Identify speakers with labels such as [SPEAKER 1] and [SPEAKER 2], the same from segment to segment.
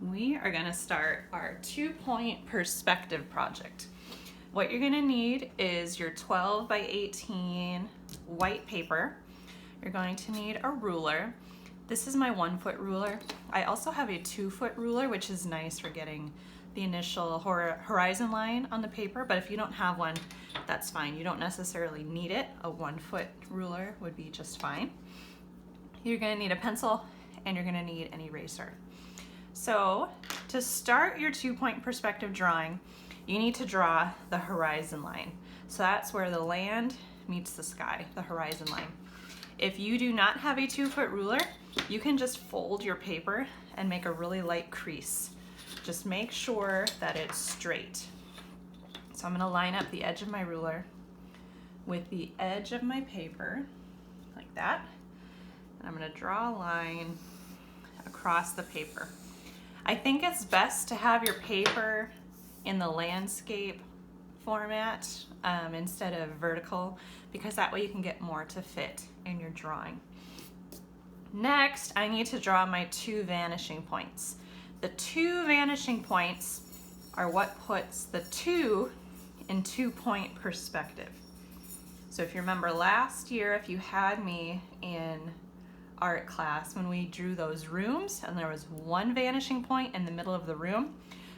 [SPEAKER 1] we are going to start our 2-point perspective project. What you're going to need is your 12 by 18 white paper. You're going to need a ruler. This is my 1-foot ruler. I also have a 2-foot ruler, which is nice for getting the initial horizon line on the paper, but if you don't have one, that's fine. You don't necessarily need it. A 1-foot ruler would be just fine. You're going to need a pencil and you're going to need an eraser. So to start your 2-point perspective drawing, you need to draw the horizon line. So that's where the land meets the sky, the horizon line. If you do not have a 2-foot ruler, you can just fold your paper and make a really light crease. Just make sure that it's straight. So I'm going to line up the edge of my ruler with the edge of my paper, like that. And I'm going to draw a line across the paper. I think it's best to have your paper in the landscape format instead of vertical, because that way you can get more to fit in your drawing. Next, I need to draw my 2 vanishing points. The 2 vanishing points are what puts the 2 in 2-point perspective. So if you remember last year, if you had me in art class when we drew those rooms and there was 1 vanishing point in the middle of the room,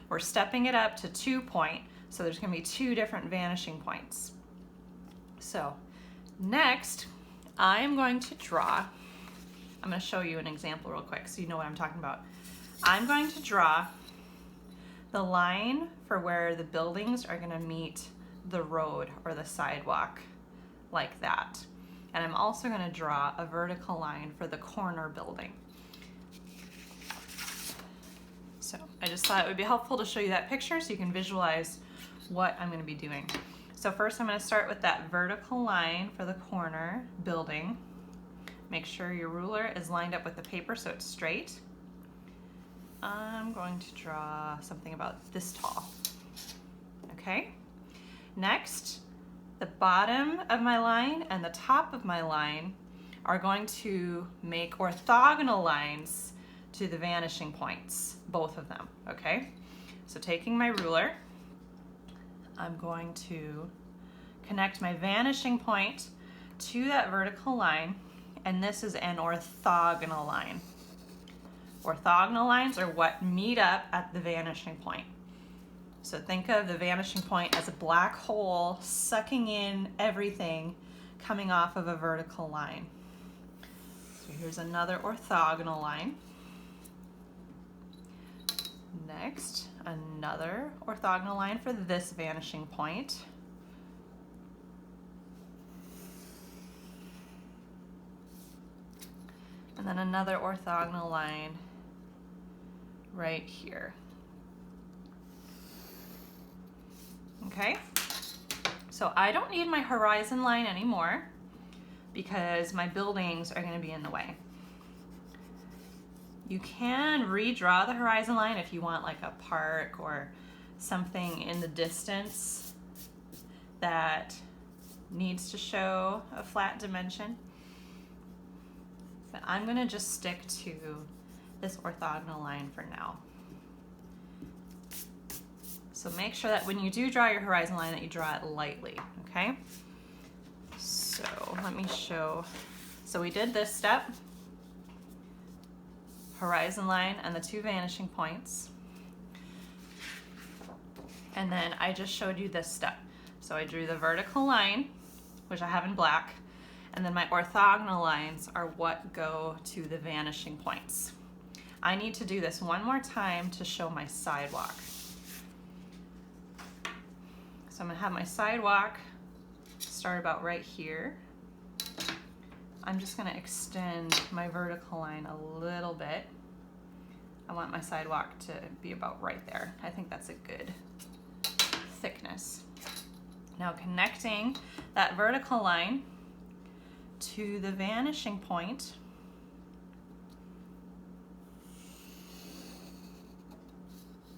[SPEAKER 1] we're stepping it up to 2-point, so there's going to be 2 different vanishing points. So next, I'm going to draw, I'm going to show you an example real quick so you know what I'm talking about. I'm going to draw the line for where the buildings are going to meet the road or the sidewalk, like that. And I'm also going to draw a vertical line for the corner building. So I just thought it would be helpful to show you that picture so you can visualize what I'm going to be doing. So first I'm going to start with that vertical line for the corner building. Make sure your ruler is lined up with the paper so it's straight. I'm going to draw something about this tall. Okay. Next, the bottom of my line and the top of my line are going to make orthogonal lines to the vanishing points, both of them, okay? So taking my ruler, I'm going to connect my vanishing point to that vertical line, and this is an orthogonal line. Orthogonal lines are what meet up at the vanishing point. So think of the vanishing point as a black hole sucking in everything coming off of a vertical line. So here's another orthogonal line. Next, another orthogonal line for this vanishing point. And then another orthogonal line right here. Okay, so I don't need my horizon line anymore because my buildings are going to be in the way. You can redraw the horizon line if you want like a park or something in the distance that needs to show a flat dimension. But I'm going to just stick to this orthogonal line for now. So make sure that when you do draw your horizon line that you draw it lightly, okay? So let me show. So we did this step, horizon line and the 2 vanishing points. And then I just showed you this step. So I drew the vertical line, which I have in black, and then my orthogonal lines are what go to the vanishing points. I need to do this one more time to show my sidewalk. So I'm going to have my sidewalk start about right here. I'm just going to extend my vertical line a little bit. I want my sidewalk to be about right there. I think that's a good thickness. Now connecting that vertical line to the vanishing point,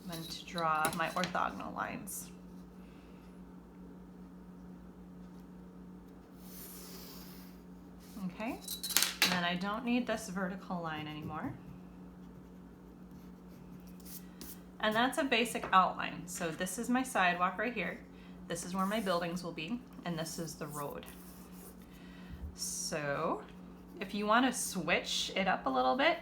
[SPEAKER 1] I'm going to draw my orthogonal lines. Okay, and then I don't need this vertical line anymore. And that's a basic outline. So this is my sidewalk right here. This is where my buildings will be, and this is the road. So if you want to switch it up a little bit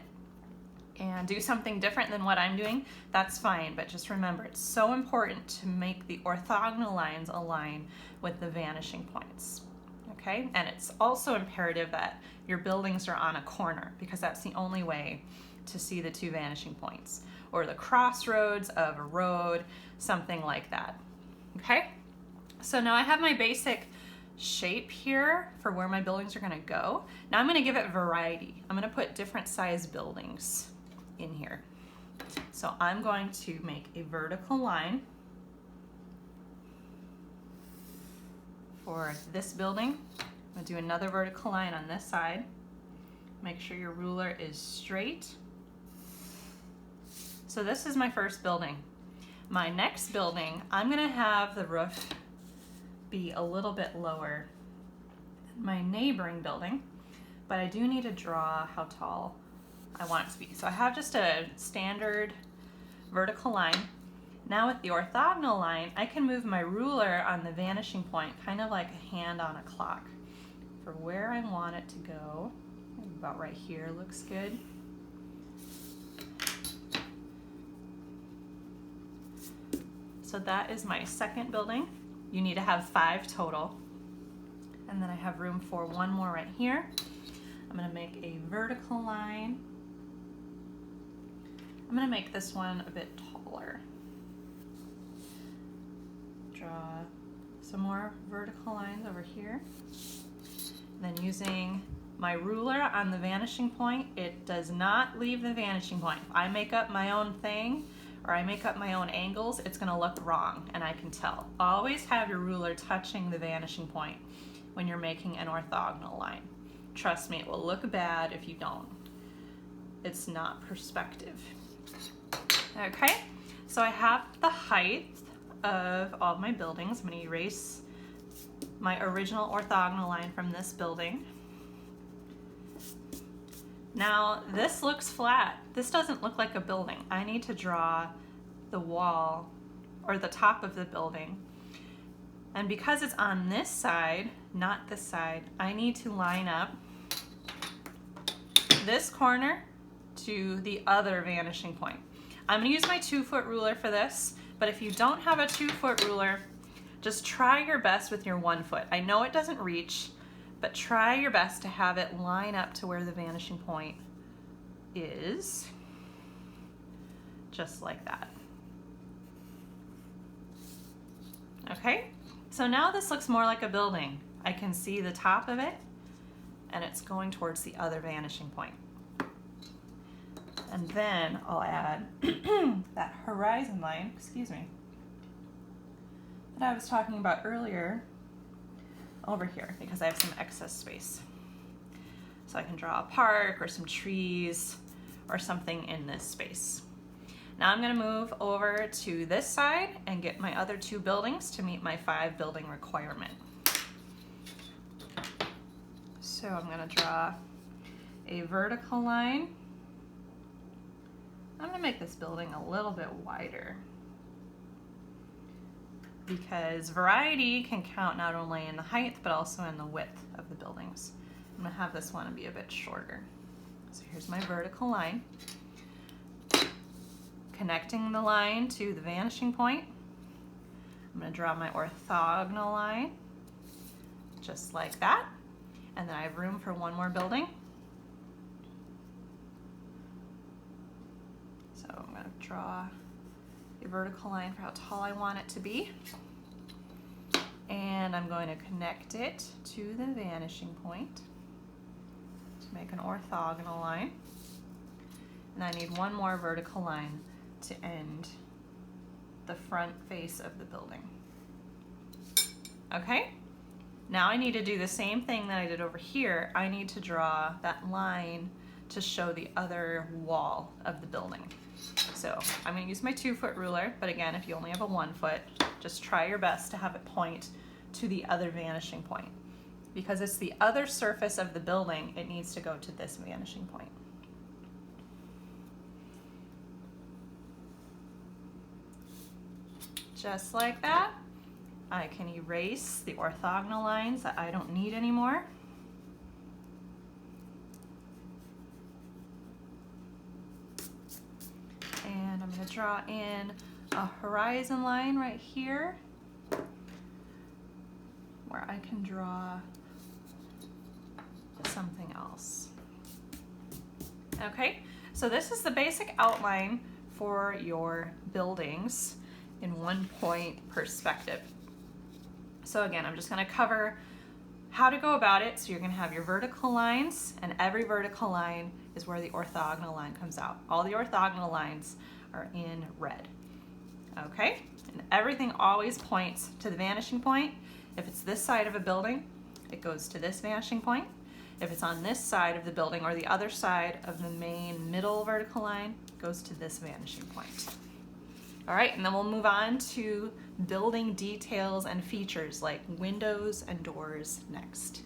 [SPEAKER 1] and do something different than what I'm doing, that's fine. But just remember, it's so important to make the orthogonal lines align with the vanishing points. Okay? And it's also imperative that your buildings are on a corner, because that's the only way to see the two vanishing points, or the crossroads of a road, something like that. Okay? So now I have my basic shape here for where my buildings are going to go. Now I'm going to give it variety. I'm going to put different size buildings in here. So I'm going to make a vertical line for this building. I'm going to do another vertical line on this side. Make sure your ruler is straight. So this is my first building. My next building, I'm going to have the roof be a little bit lower than my neighboring building, but I do need to draw how tall I want it to be. So I have just a standard vertical line. Now with the orthogonal line, I can move my ruler on the vanishing point, kind of like a hand on a clock, for where I want it to go. About right here looks good. So that is my second building. You need to have 5 total. And then I have room for one more right here. I'm going to make a vertical line. I'm going to make this one a bit taller. Draw some more vertical lines over here. And then using my ruler on the vanishing point, it does not leave the vanishing point. If I make up my own thing, or I make up my own angles, it's gonna look wrong, and I can tell. Always have your ruler touching the vanishing point when you're making an orthogonal line. Trust me, it will look bad if you don't. It's not perspective. Okay, so I have the height of all my buildings. I'm gonna erase my original orthogonal line from this building. Now this looks flat. This doesn't look like a building. I need to draw the wall or the top of the building. And because it's on this side, not this side, I need to line up this corner to the other vanishing point. I'm gonna use my 2-foot ruler for this, but if you don't have a 2-foot ruler, just try your best with your 1 foot. I know it doesn't reach, but try your best to have it line up to where the vanishing point is, just like that. Okay, so now this looks more like a building. I can see the top of it, and it's going towards the other vanishing point. And then I'll add that horizon line, excuse me, that I was talking about earlier over here, because I have some excess space. So I can draw a park or some trees or something in this space. Now I'm gonna move over to this side and get my other 2 buildings to meet my 5 building requirement. So I'm gonna draw a vertical line. I'm gonna make this building a little bit wider, because variety can count not only in the height but also in the width of the buildings. I'm gonna have this one be a bit shorter. So here's my vertical line. Connecting the line to the vanishing point, I'm gonna draw my orthogonal line, just like that. And then I have room for one more building. So I'm gonna draw a vertical line for how tall I want it to be. And I'm going to connect it to the vanishing point to make an orthogonal line. And I need one more vertical line to end the front face of the building. Okay, now I need to do the same thing that I did over here. I need to draw that line to show the other wall of the building. So I'm gonna use my 2-foot ruler, but again, if you only have a 1 foot, just try your best to have it point to the other vanishing point. Because it's the other surface of the building, it needs to go to this vanishing point. Just like that. I can erase the orthogonal lines that I don't need anymore. And I'm going to draw in a horizon line right here where I can draw something else. Okay, so this is the basic outline for your buildings in 1-point perspective. So again, I'm just going to cover how to go about it. So you're going to have your vertical lines, and every vertical line is where the orthogonal line comes out. All the orthogonal lines are in red. Okay, and everything always points to the vanishing point. If it's this side of a building, it goes to this vanishing point. If it's on this side of the building or the other side of the main middle vertical line, it goes to this vanishing point. All right, and then we'll move on to building details and features like windows and doors next.